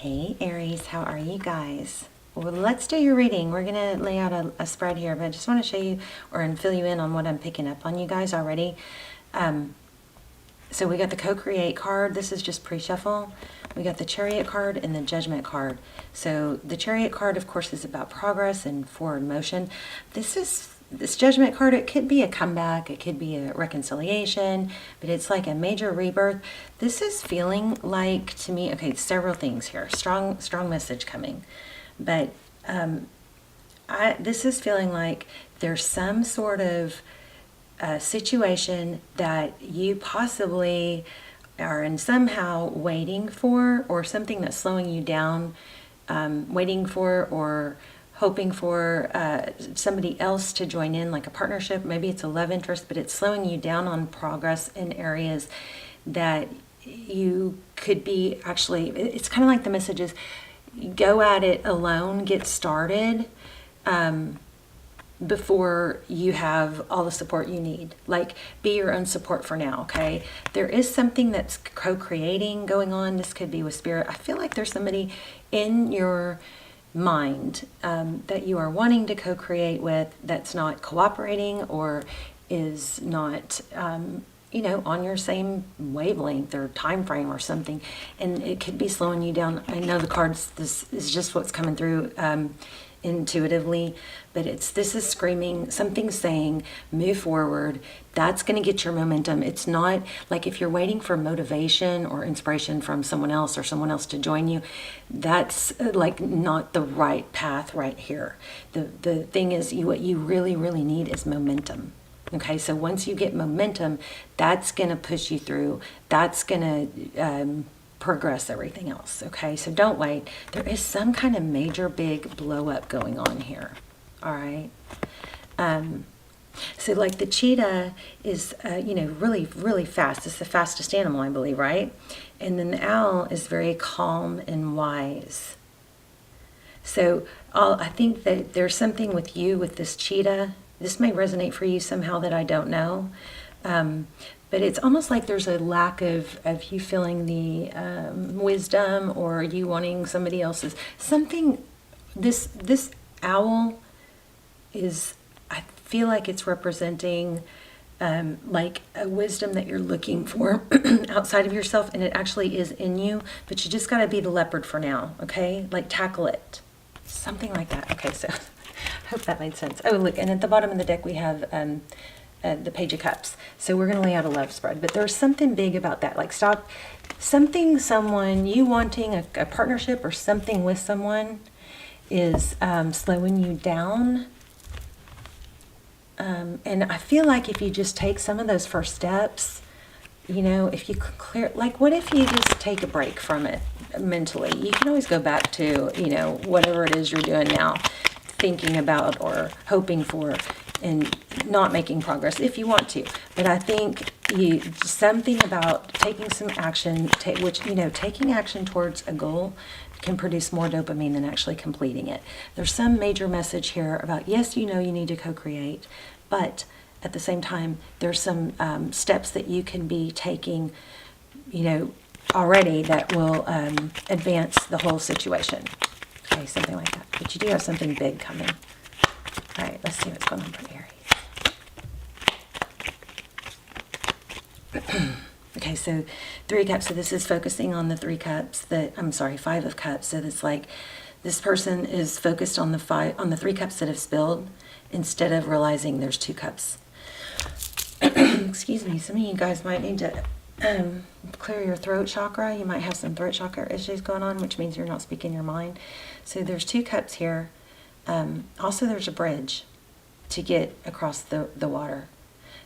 Hey Aries, how are you guys? Well, let's do your reading. We're going to lay out a spread here, but I just want to show you and fill you in on what I'm picking up on you guys already. So we got the co-create card. This is just pre-shuffle. We got the Chariot card and the Judgment card. So the Chariot card, of course, is about progress and forward motion. This Judgment card, it could be a comeback, it could be a reconciliation, but it's like a major rebirth. This is feeling like, to me, okay, several things here. Strong message coming. But this is feeling like there's some sort of situation that you possibly are in somehow waiting for, or something that's slowing you down, waiting for or hoping for somebody else to join in, like a partnership. Maybe it's a love interest, but it's slowing you down on progress in areas that you could be actually, it's kind of like the message is, go at it alone, get started before you have all the support you need. Like, be your own support for now, okay? There is something that's co-creating going on. This could be with spirit. I feel like there's somebody in your mind that you are wanting to co-create with that's not cooperating or is not on your same wavelength or time frame or something, and it could be slowing you down. I know the cards, this is just what's coming through intuitively, but this is screaming, something saying move forward. That's going to get your momentum. It's not like if you're waiting for motivation or inspiration from someone else or someone else to join you, that's like not the right path right here. The thing is, what you really need is momentum. Okay, so once you get momentum, that's going to push you through. That's going to progress everything else. Okay, so don't wait. There is some kind of major big blow up going on here. All right. So like the cheetah is, really fast. It's the fastest animal, I believe, right? And then the owl is very calm and wise. So I think that there's something with you with this cheetah. This may resonate for you somehow that I don't know. But it's almost like there's a lack of you feeling the wisdom, or you wanting somebody else's something. This owl is, I feel like it's representing like a wisdom that you're looking for outside of yourself, and it actually is in you, but you just got to be the leopard for now, okay? Like, tackle it. Something like that. Okay, so I hope that made sense. Oh, look, and at the bottom of the deck we have the Page of Cups. So we're going to lay out a love spread, but there's something big about that. Like, stop someone, you wanting a partnership or something with someone is slowing you down. And I feel like if you just take some of those first steps, if you clear, like, what if you just take a break from it mentally? You can always go back to, whatever it is you're doing now, thinking about or hoping for, and not making progress if you want to. But I think something about taking some action, taking action towards a goal can produce more dopamine than actually completing it. There's some major message here about, yes, you need to co-create, but at the same time, there's some steps that you can be taking, already that will advance the whole situation. Okay, something like that. But you do have something big coming. All right, let's see what's going on for Aries. Okay, so 3 cups. So this is focusing on the 3 cups. 5 of cups. So it's like this person is focused on the 3 cups that have spilled, instead of realizing there's 2 cups. Excuse me. Some of you guys might need to clear your throat chakra. You might have some throat chakra issues going on, which means you're not speaking your mind. So there's 2 cups here. Also, there's a bridge to get across the water.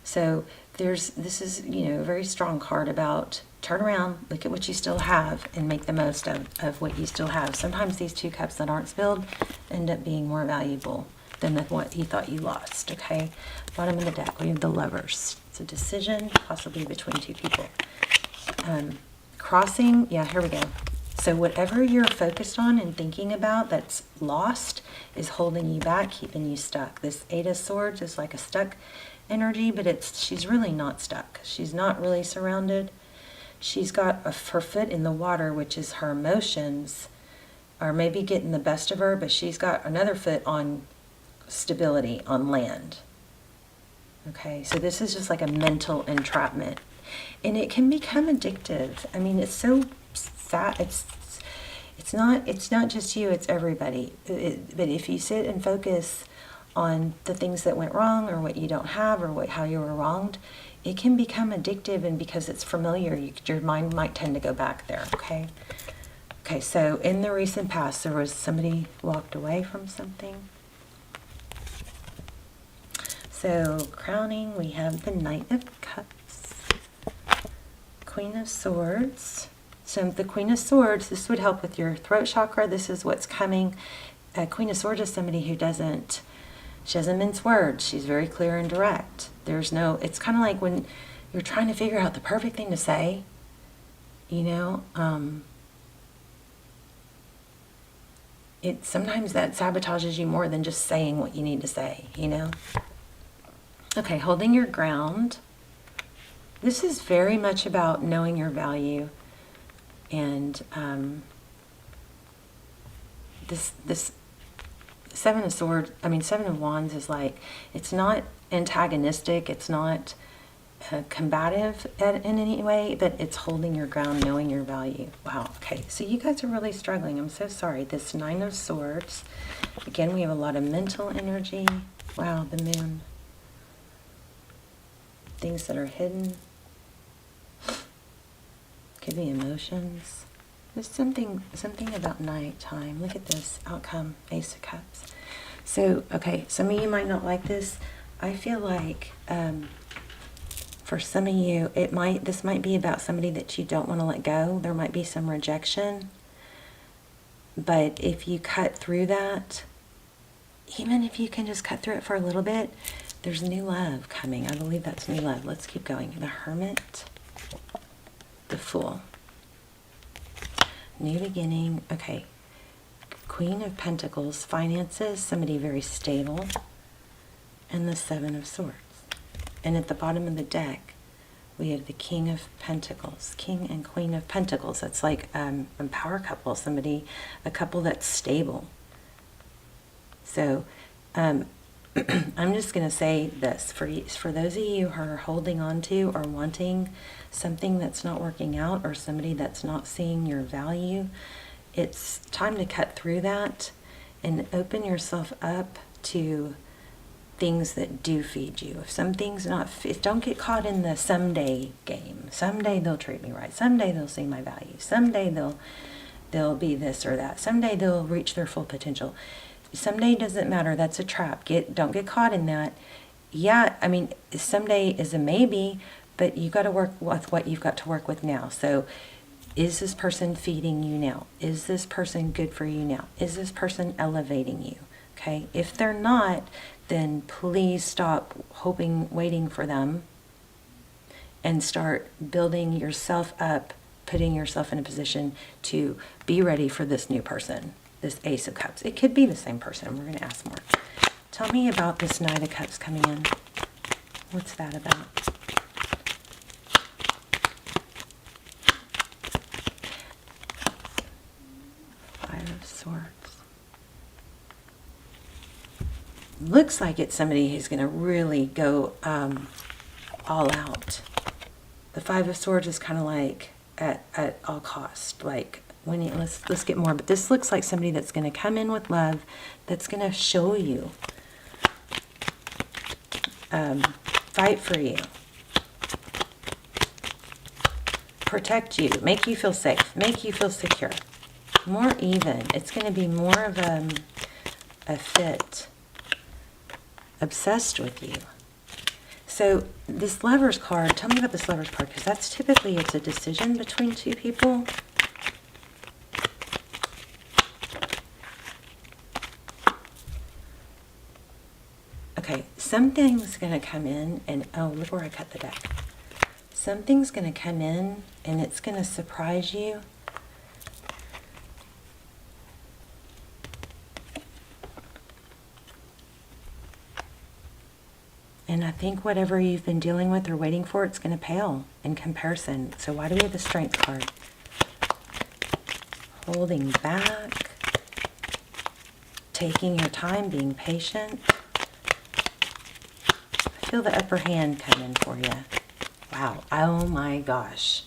So this is, a very strong card about turn around, look at what you still have, and make the most of what you still have. Sometimes these 2 cups that aren't spilled end up being more valuable than what you thought you lost, okay? Bottom of the deck, we have the Lovers. It's a decision, possibly between 2 people. Crossing, yeah, here we go. So whatever you're focused on and thinking about that's lost is holding you back, keeping you stuck. This 8 of Swords is like a stuck energy, but she's really not stuck. She's not really surrounded. She's got her foot in the water, which is her emotions, or maybe getting the best of her, but she's got another foot on stability, on land. Okay, so this is just like a mental entrapment. And it can become addictive. I mean, it's so sad. It's not just you, it's everybody. But if you sit and focus on the things that went wrong, or what you don't have, or how you were wronged, it can become addictive, and because it's familiar, your mind might tend to go back there, okay? Okay, so in the recent past, there was somebody walked away from something. So, crowning, we have the Knight of Cups, Queen of Swords. So the Queen of Swords, this would help with your throat chakra. This is what's coming. Queen of Swords is somebody who she doesn't mince words. She's very clear and direct. It's kind of like when you're trying to figure out the perfect thing to say, you know, sometimes that sabotages you more than just saying what you need to say, you know. Okay, holding your ground. This is very much about knowing your value. And this Seven of Wands is like, it's not antagonistic, it's not combative in any way, but it's holding your ground, knowing your value. Wow, okay, so you guys are really struggling. I'm so sorry. This Nine of Swords, again, we have a lot of mental energy. Wow, the Moon. Things that are hidden. Could be emotions. There's something about nighttime. Look at this outcome, Ace of Cups. So, okay, some of you might not like this. I feel like for some of you, this might be about somebody that you don't want to let go. There might be some rejection. But if you cut through that, even if you can just cut through it for a little bit, there's new love coming. I believe that's new love. Let's keep going. The Hermit. The Fool. New beginning. Okay. Queen of Pentacles. Finances. Somebody very stable. And the Seven of Swords. And at the bottom of the deck, we have the King of Pentacles. King and Queen of Pentacles. That's like a power couple. A couple that's stable. So, I'm just going to say this. For those of you who are holding on to or wanting something that's not working out, or somebody that's not seeing your value, it's time to cut through that and open yourself up to things that do feed you. If something's not, don't get caught in the someday game. Someday they'll treat me right. Someday they'll see my value. Someday they'll be this or that. Someday they'll reach their full potential. Someday doesn't matter. That's a trap. Don't get caught in that. Yeah, I mean, someday is a maybe, but you got to work with what you've got to work with now. So, is this person feeding you now? Is this person good for you now? Is this person elevating you? Okay, if they're not, then please stop waiting for them, and start building yourself up, putting yourself in a position to be ready for this new person. This Ace of Cups. It could be the same person. We're going to ask more. Tell me about this Knight of Cups coming in. What's that about? Five of Swords. Looks like it's somebody who's going to really go all out. The Five of Swords is kind of like at all cost, like let's get more, but this looks like somebody that's going to come in with love, that's going to show you, fight for you, protect you, make you feel safe, make you feel secure, more even. It's going to be more of a fit, obsessed with you. So this Lovers card, tell me about this Lovers card, because that's typically, it's a decision between two people. Okay, something's going to come in, and oh, look where I cut the deck. Something's going to come in, and it's going to surprise you. And I think whatever you've been dealing with or waiting for, it's going to pale in comparison. So why do we have the Strength card? Holding back. taking your time, being patient. I feel the upper hand coming for you. Wow. Oh my gosh.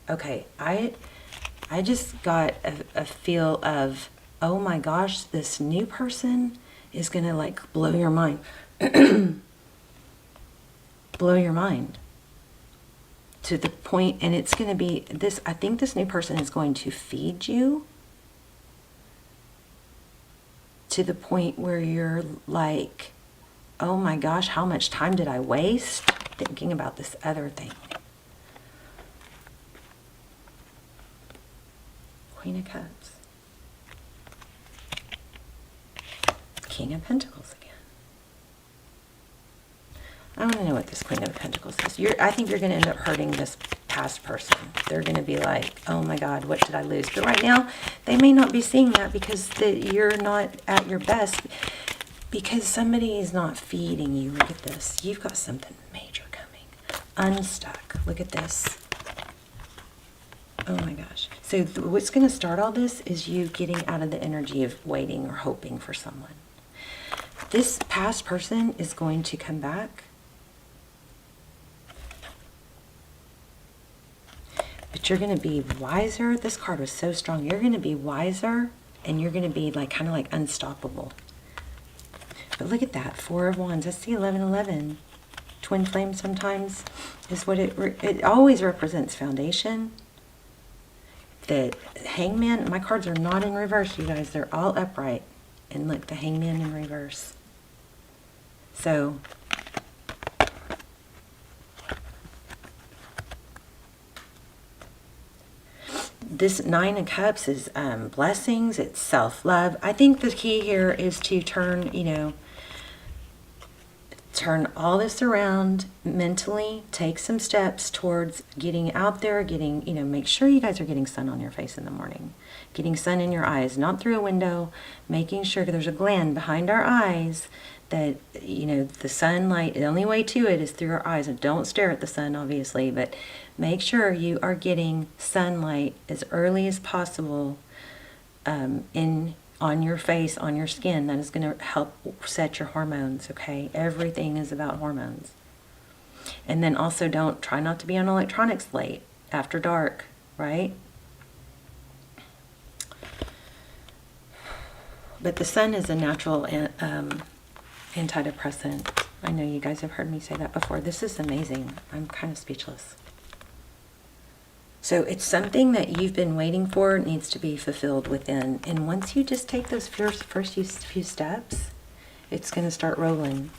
Okay, I just got a feel of, oh my gosh, this new person is going to like blow your mind. Blow your mind. To the point, and it's going to be this, I think this new person is going to feed you to the point where you're like, oh my gosh, how much time did I waste thinking about this other thing? Queen of Cups. King of Pentacles again. I want to know what this Queen of Pentacles is. I think you're going to end up hurting this past person. They're going to be like, oh my God, what did I lose? But right now, they may not be seeing that because you're not at your best, because somebody is not feeding you. Look at this. You've got something major coming. Unstuck. Look at this. Oh my gosh. So what's going to start all this is you getting out of the energy of waiting or hoping for someone. This past person is going to come back. But you're going to be wiser. This card was so strong. You're going to be wiser, and you're going to be like kind of like unstoppable. But look at that, 4 of Wands. That's the 1111. Twin flame sometimes is what it always represents. Foundation. The Hangman, my cards are not in reverse, you guys. They're all upright. And look, the Hangman in reverse. So this 9 of Cups is blessings. It's self-love. I think the key here is to turn, turn all this around mentally. Take some steps towards getting out there, make sure you guys are getting sun on your face in the morning. Getting sun in your eyes, not through a window. Making sure there's a gland behind our eyes that, the sunlight, the only way to it is through our eyes. And don't stare at the sun, obviously, but make sure you are getting sunlight as early as possible on your face, on your skin. That is going to help set your hormones, okay? Everything is about hormones. And then also try not to be on electronics late, after dark, right? But the sun is a natural antidepressant. I know you guys have heard me say that before. This is amazing. I'm kind of speechless. So it's something that you've been waiting for, needs to be fulfilled within. And once you just take those first few steps, it's going to start rolling.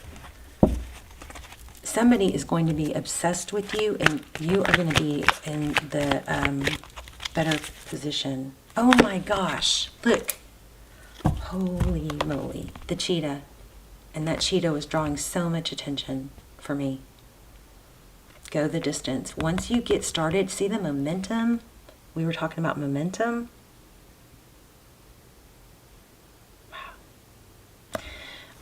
Somebody is going to be obsessed with you, and you are going to be in the better position. Oh my gosh, look. Holy moly, the cheetah. And that cheetah was drawing so much attention for me. Go the distance. Once you get started, see the momentum? We were talking about momentum. Wow.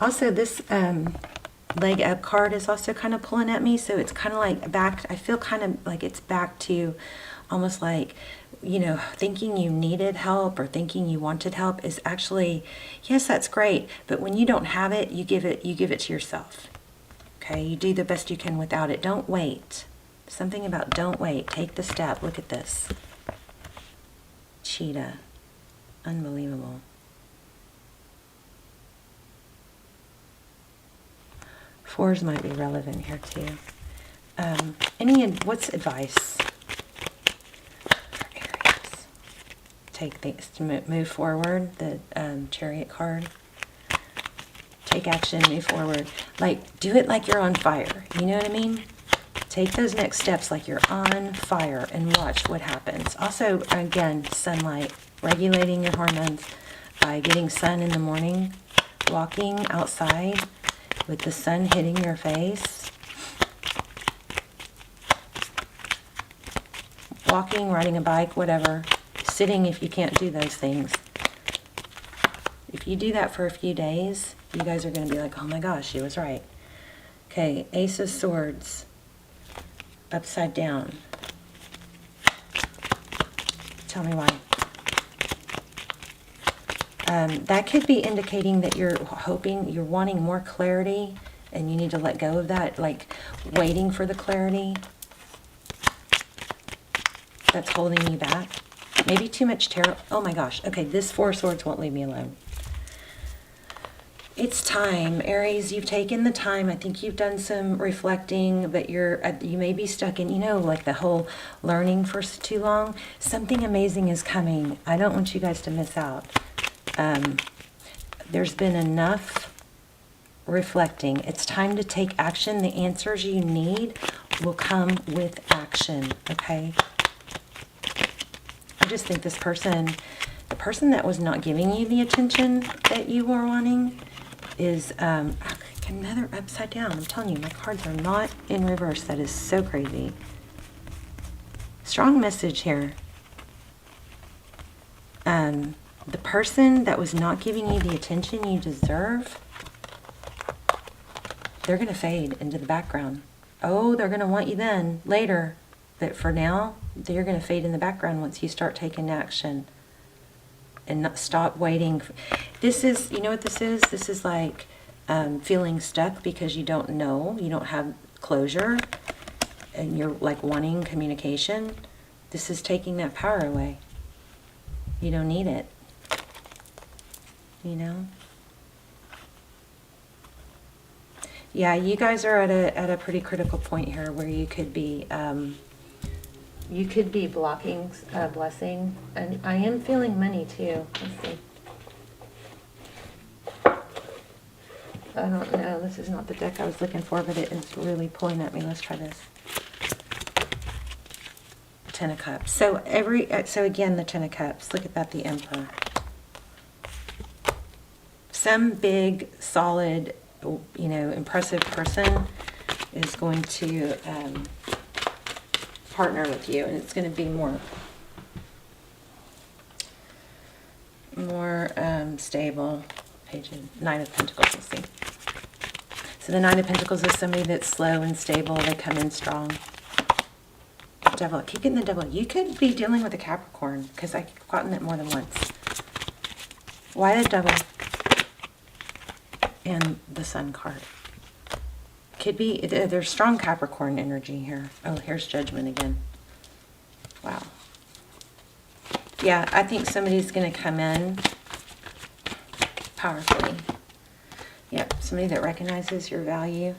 Also, this leg up card is also kind of pulling at me. So it's kind of like back, I feel kind of like it's back to almost like, thinking you needed help or thinking you wanted help is actually, yes, that's great. But when you don't have it, you give it to yourself. Okay, you do the best you can without it. Don't wait. Something about don't wait. Take the step. Look at this. Cheetah. Unbelievable. Fours might be relevant here too. What's advice for Aries? Take things to move forward. The Chariot card. Take action, move forward. Like, do it like you're on fire. You know what I mean? Take those next steps like you're on fire and watch what happens. Also, again, sunlight, regulating your hormones by getting sun in the morning, walking outside with the sun hitting your face, walking, riding a bike, whatever, sitting if you can't do those things. If you do that for a few days, you guys are going to be like, oh my gosh, she was right. Okay, Ace of Swords, upside down. Tell me why. That could be indicating that you're wanting more clarity, and you need to let go of that, like waiting for the clarity that's holding you back. Maybe too much tarot. Oh my gosh. Okay, this Four of Swords won't leave me alone. It's time, Aries. You've taken the time. I think you've done some reflecting, but you may be stuck in, like the whole learning for too long. Something amazing is coming. I don't want you guys to miss out. There's been enough reflecting. It's time to take action. The answers you need will come with action, okay? I just think this person, the person that was not giving you the attention that you were wanting, is another upside down. I'm telling you, my cards are not in reverse. That is so crazy. Strong message here. The person that was not giving you the attention you deserve, they're going to fade into the background. Oh, they're going to want you then, later. But for now, they're going to fade in the background once you start taking action. And not stop waiting. This is, you know what this is? This is like feeling stuck because you don't know, you don't have closure, and you're like wanting communication. This is taking that power away. You don't need it. Yeah, you guys are at a pretty critical point here where you could be blocking a blessing. And I am feeling money too. Let's see. I don't know. This is not the deck I was looking for, but it is really pulling at me. Let's try this. Ten of Cups. So again, the Ten of Cups. Look at that, the Emperor. Some big, solid, impressive person is going to partner with you, and it's going to be more stable. Page of Nine of Pentacles. Let's see. So the Nine of Pentacles is somebody that's slow and stable. They come in strong. Devil. I keep getting the Devil. You could be dealing with a Capricorn, because I've gotten it more than once. Why the Devil? And the Sun card. Could be, there's strong Capricorn energy here. Oh, here's Judgment again. Wow. Yeah, I think somebody's going to come in powerfully. Yep, somebody that recognizes your value.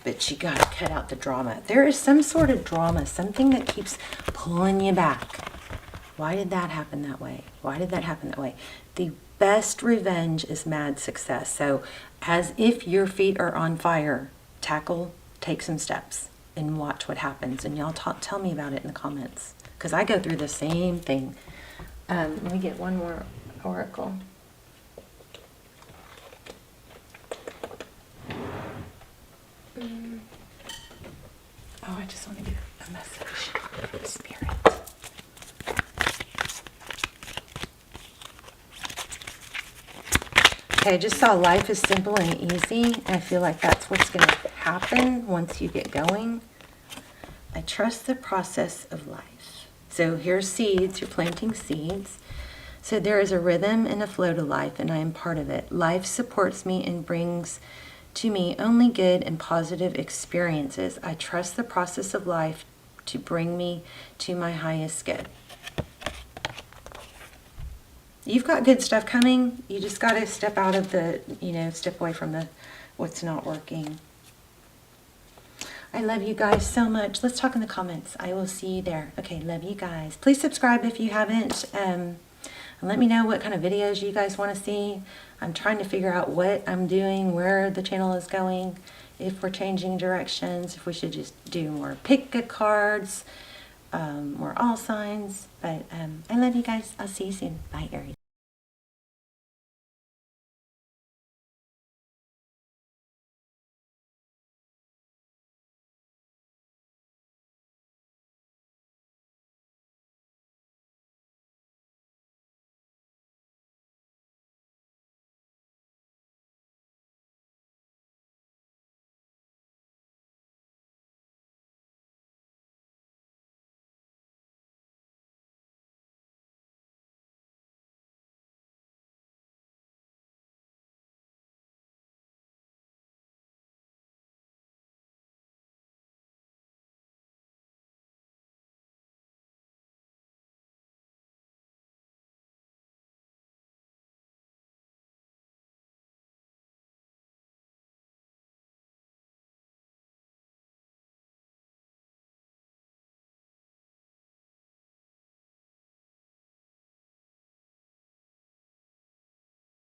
But you got to cut out the drama. There is some sort of drama, something that keeps pulling you back. Why did that happen that way? Why did that happen that way? The best revenge is mad success. So as if your feet are on fire, take some steps and watch what happens. And y'all tell me about it in the comments, because I go through the same thing. Let me get one more oracle. Oh, I just want to give a message. Spirit. Okay, I just saw life is simple and easy. I feel like that's what's going to happen once you get going. I trust the process of life. So here's seeds. You're planting seeds. So there is a rhythm and a flow to life, and I am part of it. Life supports me and brings to me only good and positive experiences. I trust the process of life to bring me to my highest good. You've got good stuff coming. You just got to step out of the, step away from what's not working. I love you guys so much. Let's talk in the comments. I will see you there. Okay, love you guys. Please subscribe if you haven't. And let me know what kind of videos you guys want to see. I'm trying to figure out what I'm doing, where the channel is going, if we're changing directions, if we should just do more pick-a-cards, more all signs. But I love you guys. I'll see you soon. Bye, Aries.